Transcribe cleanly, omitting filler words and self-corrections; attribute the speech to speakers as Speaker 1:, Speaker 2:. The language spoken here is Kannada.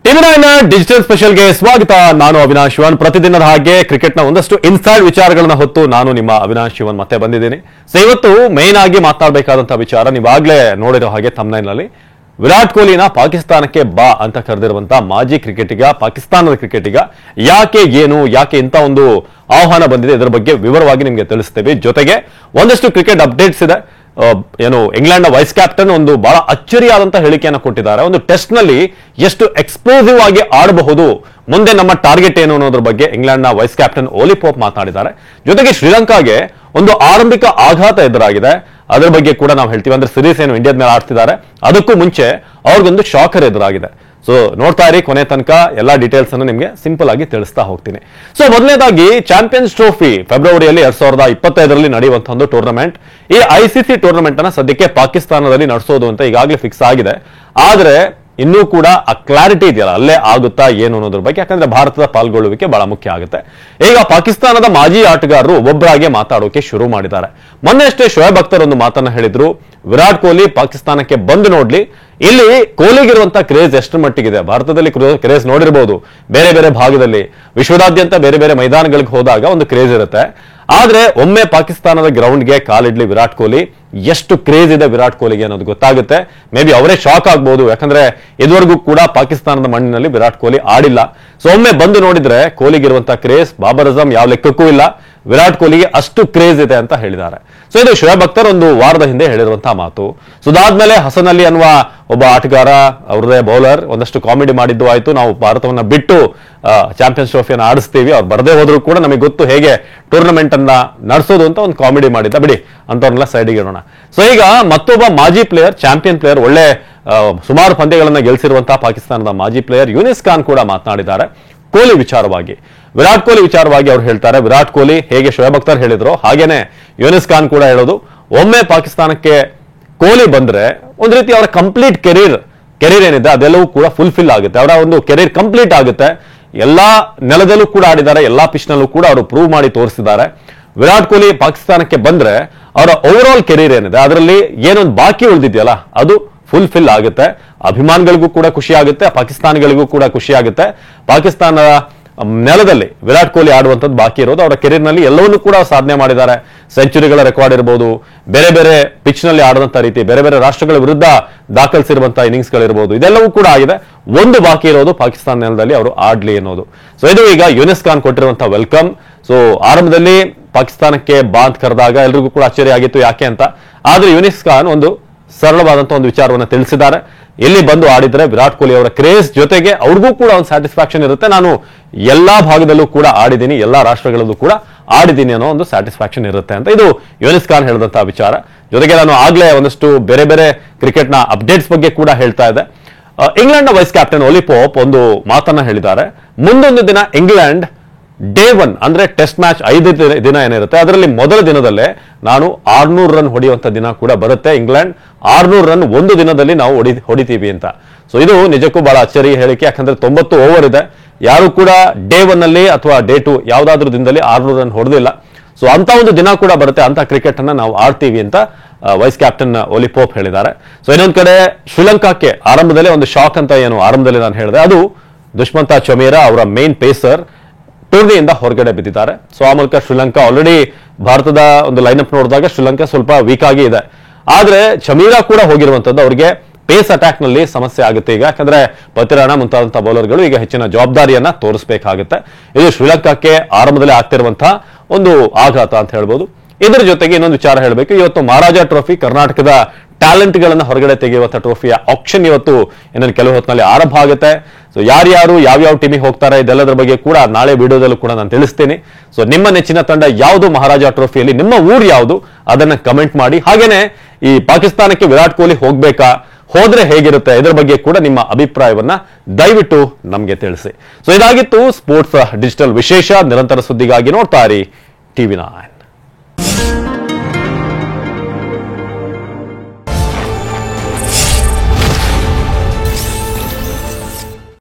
Speaker 1: ಟಿವಿ9 ಡಿಜಿಟಲ್ ಸ್ಪೆಷಲ್ಗೆ ಸ್ವಾಗತ. ನಾನು ಅವಿನಾಶ್ ಶಿವನ್. ಪ್ರತಿದಿನದ ಹಾಗೆ ಕ್ರಿಕೆಟ್ನ ಒಂದಷ್ಟು ಇನ್ಸೈಡ್ ವಿಚಾರಗಳನ್ನ ಹೊತ್ತು ನಾನು ನಿಮ್ಮ ಅವಿನಾಶ್ ಶಿವನ್ ಮತ್ತೆ ಬಂದಿದ್ದೀನಿ. ಸೊ ಇವತ್ತು ಮೇನ್ ಆಗಿ ಮಾತನಾಡಬೇಕಾದಂತಹ ವಿಚಾರ, ನೀವಾಗ್ಲೇ ನೋಡಿರೋ ಹಾಗೆ ಥಂಬ್ನೈಲ್ ನಲ್ಲಿ ವಿರಾಟ್ ಕೊಹ್ಲಿನ ಪಾಕಿಸ್ತಾನಕ್ಕೆ ಬಾ ಅಂತ ಕರೆದಿರುವಂತಹ ಮಾಜಿ ಕ್ರಿಕೆಟಿಗ, ಪಾಕಿಸ್ತಾನದ ಕ್ರಿಕೆಟಿಗ ಯಾಕೆ ಇಂತ ಒಂದು ಆಹ್ವಾನ ಬಂದಿದೆ, ಇದರ ಬಗ್ಗೆ ವಿವರವಾಗಿ ನಿಮಗೆ ತಿಳಿಸ್ತೇವೆ. ಜೊತೆಗೆ ಒಂದಷ್ಟು ಕ್ರಿಕೆಟ್ ಅಪ್ಡೇಟ್ಸ್ ಇದೆ. ಇಂಗ್ಲೆಂಡ್ ನ ವೈಸ್ ಕ್ಯಾಪ್ಟನ್ ಒಂದು ಬಹಳ ಅಚ್ಚರಿಯಾದಂತಹ ಹೇಳಿಕೆಯನ್ನು ಕೊಟ್ಟಿದ್ದಾರೆ. ಒಂದು ಟೆಸ್ಟ್ ನಲ್ಲಿ ಎಷ್ಟು ಎಕ್ಸ್ಪ್ಲೋಸಿವ್ ಆಗಿ ಆಡಬಹುದು, ಮುಂದೆ ನಮ್ಮ ಟಾರ್ಗೆಟ್ ಏನು ಅನ್ನೋದ್ರ ಬಗ್ಗೆ ಇಂಗ್ಲೆಂಡ್ ನ ವೈಸ್ ಕ್ಯಾಪ್ಟನ್ ಓಲಿ ಪೋಪ್ ಮಾತನಾಡಿದ್ದಾರೆ. ಜೊತೆಗೆ ಶ್ರೀಲಂಕಾಗೆ ಒಂದು ಆರಂಭಿಕ ಆಘಾತ ಎದುರಾಗಿದೆ, ಅದರ ಬಗ್ಗೆ ಕೂಡ ನಾವು ಹೇಳ್ತೀವಿ. ಅಂದ್ರೆ ಸಿರೀಸ್ ಏನು ಇಂಡಿಯಾದ ಮೇಲೆ ಆಡ್ತಿದ್ದಾರೆ, ಅದಕ್ಕೂ ಮುಂಚೆ ಅವ್ರಿಗೊಂದು ಶಾಕರ್ ಎದುರಾಗಿದೆ. ಸೊ ನೋಡ್ತಾ ಇರಿ ಕೊನೆ ತನಕ, ಎಲ್ಲಾ ಡೀಟೇಲ್ಸ್ ಅನ್ನು ನಿಮಗೆ ಸಿಂಪಲ್ ಆಗಿ ತಿಳಿಸ್ತಾ ಹೋಗ್ತೀನಿ. ಸೊ ಮೊದಲನೇದಾಗಿ ಚಾಂಪಿಯನ್ಸ್ ಟ್ರೋಫಿ ಫೆಬ್ರವರಿಯಲ್ಲಿ 2025 ನಡೆಯುವಂತಹ ಒಂದು ಟೂರ್ನಮೆಂಟ್. ಈ ICC ಟೂರ್ನಮೆಂಟ್ ಅನ್ನ ಸದ್ಯಕ್ಕೆ ಪಾಕಿಸ್ತಾನದಲ್ಲಿ ನಡೆಸೋದು ಅಂತ ಈಗಾಗಲೇ ಫಿಕ್ಸ್ ಆಗಿದೆ. ಆದ್ರೆ ಇನ್ನೂ ಕೂಡ ಆ ಕ್ಲಾರಿಟಿ ಇದೆಯಲ್ಲ, ಅಲ್ಲೇ ಆಗುತ್ತಾ ಏನು ಅನ್ನೋದ್ರ ಬಗ್ಗೆ. ಯಾಕಂದ್ರೆ ಭಾರತದ ಪಾಲ್ಗೊಳ್ಳುವಿಕೆ ಬಹಳ ಮುಖ್ಯ ಆಗುತ್ತೆ. ಈಗ ಪಾಕಿಸ್ತಾನದ ಮಾಜಿ ಆಟಗಾರರು ಒಬ್ಬರಾಗೆ ಮಾತಾಡೋಕೆ ಶುರು ಮಾಡಿದ್ದಾರೆ. ಮೊನ್ನೆ ಅಷ್ಟೇ ಶೋಯಬ್ ಅಖ್ತರ್ ಒಂದು ಮಾತನ್ನ ಹೇಳಿದ್ರು, ವಿರಾಟ್ ಕೊಹ್ಲಿ ಪಾಕಿಸ್ತಾನಕ್ಕೆ ಬಂದು ನೋಡ್ಲಿ. ಇಲ್ಲಿ ಕೊಹ್ಲಿಗಿರುವಂತಹ ಕ್ರೇಜ್ ಎಷ್ಟು ಮಟ್ಟಿಗಿದೆ, ಭಾರತದಲ್ಲಿ ಕ್ರೇಜ್ ನೋಡಿರಬಹುದು, ಬೇರೆ ಬೇರೆ ಭಾಗದಲ್ಲಿ ವಿಶ್ವದಾದ್ಯಂತ ಬೇರೆ ಬೇರೆ ಮೈದಾನಗಳಿಗೆ ಹೋದಾಗ ಒಂದು ಕ್ರೇಜ್ ಇರುತ್ತೆ. ಆದ್ರೆ ಒಮ್ಮೆ ಪಾಕಿಸ್ತಾನದ ಗ್ರೌಂಡ್ಗೆ ಕಾಲಿಡ್ಲಿ ವಿರಾಟ್ ಕೊಹ್ಲಿ, ಎಷ್ಟು ಕ್ರೇಜ್ ಇದೆ ವಿರಾಟ್ ಕೊಹ್ಲಿಗೆ ಅನ್ನೋದು ಗೊತ್ತಾಗುತ್ತೆ. ಮೇ ಬಿ ಅವರೇ ಶಾಕ್ ಆಗ್ಬಹುದು, ಯಾಕಂದ್ರೆ ಇದುವರೆಗೂ ಕೂಡ ಪಾಕಿಸ್ತಾನದ ಮಣ್ಣಿನಲ್ಲಿ ವಿರಾಟ್ ಕೊಹ್ಲಿ ಆಡಿಲ್ಲ. ಸೊ ಒಮ್ಮೆ ಬಂದು ನೋಡಿದ್ರೆ ಕೊಹ್ಲಿಗಿರುವಂತಹ ಕ್ರೇಜ್ ಬಾಬರ್ ಅಜಮ್ ಯಾವ ಲೆಕ್ಕಕ್ಕೂ ಇಲ್ಲ, ವಿರಾಟ್ ಕೊಹ್ಲಿಗೆ ಅಷ್ಟು ಕ್ರೇಜ್ ಇದೆ ಅಂತ ಹೇಳಿದ್ದಾರೆ. ಸೊ ಇದು ಶೋಯಬ್ ಅಖ್ತರ್ ಒಂದು ವಾರದ ಹಿಂದೆ ಹೇಳಿರುವಂತಹ ಮಾತು. ಸೊ ಅದಾದ್ಮೇಲೆ ಹಸನ್ ಅಲಿ ಅನ್ನುವ ಒಬ್ಬ ಆಟಗಾರ, ಅವರದೇ ಬೌಲರ್, ಒಂದಷ್ಟು ಕಾಮಿಡಿ ಮಾಡಿದ್ದು ಆಯ್ತು. ನಾವು ಭಾರತವನ್ನ ಬಿಟ್ಟು ಚಾಂಪಿಯನ್ಸ್ ಟ್ರೋಫಿಯನ್ನು ಆಡಿಸ್ತೀವಿ, ಅವ್ರು ಬರದೇ ಹೋದ್ರು ಕೂಡ ನಮಗೆ ಗೊತ್ತು ಹೇಗೆ ಟೂರ್ನಮೆಂಟ್ ಅನ್ನ ನಡೆಸೋದು ಅಂತ ಒಂದು ಕಾಮಿಡಿ ಮಾಡಿದ್ದ. ಬಿಡಿ, ಅಂತವ್ರನ್ನೆಲ್ಲ ಸೈಡಿಗೆ ಇಡೋಣ. ಸೊ ಈಗ ಮತ್ತೊಬ್ಬ ಮಾಜಿ ಪ್ಲೇಯರ್, ಚಾಂಪಿಯನ್ ಪ್ಲೇಯರ್, ಒಳ್ಳೆ ಸುಮಾರು ಪಂದ್ಯಗಳನ್ನ ಗೆಲ್ಲಿಸಿರುವಂತಹ ಪಾಕಿಸ್ತಾನದ ಮಾಜಿ ಪ್ಲೇಯರ್ ಯೂನಿಸ್ ಖಾನ್ ಕೂಡ ಮಾತನಾಡಿದ್ದಾರೆ ಕೊಹ್ಲಿ ವಿಚಾರವಾಗಿ. ವಿರಾಟ್ ಕೊಹ್ಲಿ ವಿಚಾರವಾಗಿ ಅವ್ರು ಹೇಳ್ತಾರೆ, ವಿರಾಟ್ ಕೊಹ್ಲಿ ಹೇಗೆ ಶೋಯಬ್ ಅಖ್ತರ್ ಹೇಳಿದ್ರು ಹಾಗೇನೆ ಯೂನಿಸ್ ಖಾನ್ ಕೂಡ ಹೇಳೋದು, ಒಮ್ಮೆ ಪಾಕಿಸ್ತಾನಕ್ಕೆ ಕೊಹ್ಲಿ ಬಂದ್ರೆ ಒಂದು ರೀತಿ ಅವರ ಕಂಪ್ಲೀಟ್ ಕೆರೀರ್ ಏನಿದೆ ಅದೆಲ್ಲವೂ ಕೂಡ ಫುಲ್ಫಿಲ್ ಆಗುತ್ತೆ, ಅವರ ಒಂದು ಕೆರೀರ್ ಕಂಪ್ಲೀಟ್ ಆಗುತ್ತೆ. ಎಲ್ಲಾ ನೆಲದಲ್ಲೂ ಕೂಡ ಆಡಿದ್ದಾರೆ, ಎಲ್ಲಾ ಪಿಚ್ ನಲ್ಲೂ ಕೂಡ ಅವರು ಪ್ರೂವ್ ಮಾಡಿ ತೋರಿಸಿದ್ದಾರೆ. ವಿರಾಟ್ ಕೊಹ್ಲಿ ಪಾಕಿಸ್ತಾನಕ್ಕೆ ಬಂದ್ರೆ ಅವರ ಓವರ್ ಆಲ್ ಕೆರೀರ್ ಏನಿದೆ ಅದರಲ್ಲಿ ಏನೊಂದು ಬಾಕಿ ಉಳಿದಿದೆಯಲ್ಲ ಅದು ಫುಲ್ಫಿಲ್ ಆಗುತ್ತೆ. ಅಭಿಮಾನಿಗಳಿಗೂ ಕೂಡ ಖುಷಿ ಆಗುತ್ತೆ, ಪಾಕಿಸ್ತಾನಿಗಳಿಗೂ ಕೂಡ ಖುಷಿ ಆಗುತ್ತೆ. ಪಾಕಿಸ್ತಾನ ನೆಲದಲ್ಲಿ ವಿರಾಟ್ ಕೊಹ್ಲಿ ಆಡುವಂಥದ್ದು ಬಾಕಿ ಇರೋದು, ಅವರ ಕೆರೀರ್ ನಲ್ಲಿ ಎಲ್ಲವನ್ನೂ ಕೂಡ ಸಾಧನೆ ಮಾಡಿದ್ದಾರೆ. ಸೆಂಚುರಿಗಳ ರೆಕಾರ್ಡ್ ಇರಬಹುದು, ಬೇರೆ ಬೇರೆ ಪಿಚ್ ನಲ್ಲಿ ಆಡುವಂತಹ ರೀತಿ, ಬೇರೆ ಬೇರೆ ರಾಷ್ಟ್ರಗಳ ವಿರುದ್ಧ ದಾಖಲಿಸಿರುವಂತಹ ಇನ್ನಿಂಗ್ಸ್ ಗಳಿರಬಹುದು, ಇದೆಲ್ಲವೂ ಕೂಡ ಆಗಿದೆ. ಒಂದು ಬಾಕಿ ಇರೋದು ಪಾಕಿಸ್ತಾನ ನೆಲದಲ್ಲಿ ಅವರು ಆಡ್ಲಿ ಅನ್ನೋದು. ಸೊ ಇದು ಈಗ ಯೂನಿಸ್ ಖಾನ್ ಕೊಟ್ಟಿರುವಂತಹ ವೆಲ್ಕಮ್. ಸೊ ಆರಂಭದಲ್ಲಿ ಪಾಕಿಸ್ತಾನಕ್ಕೆ ಬಾ ಅಂತ ಕರೆದಾಗ ಎಲ್ರಿಗೂ ಕೂಡ ಆಶ್ಚರ್ಯ ಆಗಿತ್ತು, ಯಾಕೆ ಅಂತ. ಆದ್ರೆ ಯೂನಿಸ್ ಖಾನ್ ಒಂದು ಸರಳವಾದಂತಹ ಒಂದು ವಿಚಾರವನ್ನು ತಿಳಿಸಿದ್ದಾರೆ, ಇಲ್ಲಿ ಬಂದು ಆಡಿದ್ರೆ ವಿರಾಟ್ ಕೊಹ್ಲಿ ಅವರ ಕ್ರೇಜ್ ಜೊತೆಗೆ ಅವ್ರಿಗೂ ಕೂಡ ಒಂದು ಸ್ಯಾಟಿಸ್ಫ್ಯಾಕ್ಷನ್ ಇರುತ್ತೆ. ನಾನು ಎಲ್ಲಾ ಭಾಗದಲ್ಲೂ ಕೂಡ ಆಡಿದ್ದೀನಿ, ಎಲ್ಲಾ ರಾಷ್ಟ್ರಗಳಲ್ಲೂ ಕೂಡ ಆಡಿದ್ದೀನಿ ಅನ್ನೋ ಒಂದು ಸ್ಯಾಟಿಸ್ಫ್ಯಾಕ್ಷನ್ ಇರುತ್ತೆ ಅಂತ ಇದು ಯೂನಿಸ್ ಖಾನ್ ಹೇಳಿದಂತಹ ವಿಚಾರ. ಜೊತೆಗೆ ನಾನು ಆಗ್ಲೇ ಒಂದಷ್ಟು ಬೇರೆ ಬೇರೆ ಕ್ರಿಕೆಟ್ ನ ಅಪ್ಡೇಟ್ಸ್ ಬಗ್ಗೆ ಕೂಡ ಹೇಳ್ತಾ ಇದ್ದೆ. ಇಂಗ್ಲೆಂಡ್ ನ ವೈಸ್ ಕ್ಯಾಪ್ಟನ್ ಓಲಿ ಪೋಪ್ ಒಂದು ಮಾತನ್ನ ಹೇಳಿದ್ದಾರೆ, ಮುಂದೊಂದು ದಿನ ಇಂಗ್ಲೆಂಡ್ ಡೇ 1 ಅಂದ್ರೆ ಟೆಸ್ಟ್ ಮ್ಯಾಚ್ 5 ದಿನ ಏನಿರುತ್ತೆ ಅದರಲ್ಲಿ ಮೊದಲ ದಿನದಲ್ಲೇ ನಾನು 600 ರನ್ ಹೊಡೆಯುವಂತ ದಿನ ಕೂಡ ಬರುತ್ತೆ. ಇಂಗ್ಲೆಂಡ್ 600 ರನ್ ಒಂದು ದಿನದಲ್ಲಿ ನಾವು ಹೊಡಿತೀವಿ ಅಂತ. ಸೊ ಇದು ನಿಜಕ್ಕೂ ಬಹಳ ಅಚ್ಚರಿ ಹೇಳಿಕೆ, ಯಾಕಂದ್ರೆ 90 ಓವರ್ ಇದೆ, ಯಾರು ಕೂಡ ಡೇ 1 ಅಲ್ಲಿ ಅಥವಾ ಡೇ 2 ಯಾವ್ದಾದ್ರೂ ದಿನದಲ್ಲಿ 600 ರನ್ ಹೊಡೆದಿಲ್ಲ. ಸೊ ಅಂತ ಒಂದು ದಿನ ಕೂಡ ಬರುತ್ತೆ, ಅಂತ ಕ್ರಿಕೆಟ್ ಅನ್ನ ನಾವು ಆಡ್ತೀವಿ ಅಂತ ವೈಸ್ ಕ್ಯಾಪ್ಟನ್ ಓಲಿ ಪೋಪ್ ಹೇಳಿದ್ದಾರೆ. ಸೊ ಇನ್ನೊಂದ್ ಕಡೆ ಶ್ರೀಲಂಕಾಕ್ಕೆ ಆರಂಭದಲ್ಲೇ ಒಂದು ಶಾಕ್ ಅಂತ ಏನು ಆರಂಭದಲ್ಲಿ ನಾನು ಹೇಳಿದೆ, ಅದು ದುಷ್ಮಂತ ಚಮೇರಾ ಅವರ ಮೇನ್ ಪೇಸರ್ ಟೂರ್ನಿಯಿಂದ ಹೊರಗಡೆ ಬಿದ್ದಿದ್ದಾರೆ. ಸೊ ಆ ಮೂಲಕ ಶ್ರೀಲಂಕಾ ಆಲ್ರೆಡಿ ಭಾರತದ ಒಂದು ಲೈನ್ಅಪ್ ನೋಡಿದಾಗ ಶ್ರೀಲಂಕಾ ಸ್ವಲ್ಪ ವೀಕ್ ಆಗಿ ಇದೆ. ಆದ್ರೆ ಚಮೀರಾ ಕೂಡ ಹೋಗಿರುವಂತದ್ದು, ಅವರಿಗೆ ಪೇಸ್ ಅಟ್ಯಾಕ್ ನಲ್ಲಿ ಸಮಸ್ಯೆ ಆಗುತ್ತೆ ಈಗ, ಯಾಕಂದ್ರೆ ಪತಿರಾಣ ಮುಂತಾದಂತಹ ಬೌಲರ್ಗಳು ಈಗ ಹೆಚ್ಚಿನ ಜವಾಬ್ದಾರಿಯನ್ನ ತೋರಿಸಬೇಕಾಗುತ್ತೆ. ಇದು ಶ್ರೀಲಂಕಾಕ್ಕೆ ಆರಂಭದಲ್ಲಿ ಆಗ್ತಿರುವಂತಹ ಒಂದು ಆಘಾತ ಅಂತ ಹೇಳ್ಬೋದು. ಇದರ ಜೊತೆಗೆ ಇನ್ನೊಂದು ವಿಚಾರ ಹೇಳಬೇಕು, ಇವತ್ತು ಮಹಾರಾಜ ಟ್ರೋಫಿ, ಕರ್ನಾಟಕದ ಟ್ಯಾಲೆಂಟ್ ಗಳನ್ನ ಹೊರಗಡೆ ತೆಗೆಯುವಂತಹ ಟ್ರೋಫಿಯ ಆಕ್ಷನ್ ಇವತ್ತು ಇನ್ನೊಂದು ಕೆಲವು ಹೊತ್ತಿನಲ್ಲಿ ಆರಂಭ ಆಗುತ್ತೆ. ಸೊ ಯಾರ್ಯಾರು ಯಾವ್ಯಾವ ಟೀಮಿಗೆ ಹೋಗ್ತಾರೆ ಇದೆಲ್ಲದರ ಬಗ್ಗೆ ಕೂಡ ನಾಳೆ ವಿಡಿಯೋದಲ್ಲೂ ಕೂಡ ನಾನು ತಿಳಿಸ್ತೀನಿ. ಸೊ ನಿಮ್ಮ ನೆಚ್ಚಿನ ತಂಡ ಯಾವುದು ಮಹಾರಾಜ ಟ್ರೋಫಿಯಲ್ಲಿ, ನಿಮ್ಮ ಊರು ಯಾವುದು ಅದನ್ನ ಕಮೆಂಟ್ ಮಾಡಿ. ಹಾಗೇನೆ ಈ ಪಾಕಿಸ್ತಾನಕ್ಕೆ ವಿರಾಟ್ ಕೊಹ್ಲಿ ಹೋಗ್ಬೇಕಾ, ಹೋದ್ರೆ ಹೇಗಿರುತ್ತೆ, ಇದರ ಬಗ್ಗೆ ಕೂಡ ನಿಮ್ಮ ಅಭಿಪ್ರಾಯವನ್ನ ದಯವಿಟ್ಟು ನಮಗೆ ತಿಳಿಸಿ. ಸೊ ಇದಾಗಿತ್ತು ಸ್ಪೋರ್ಟ್ಸ್ ಡಿಜಿಟಲ್ ವಿಶೇಷ. ನಿರಂತರ ಸುದ್ದಿಗಾಗಿ ನೋಡ್ತಾ ಇರಿ ಟಿವಿ9.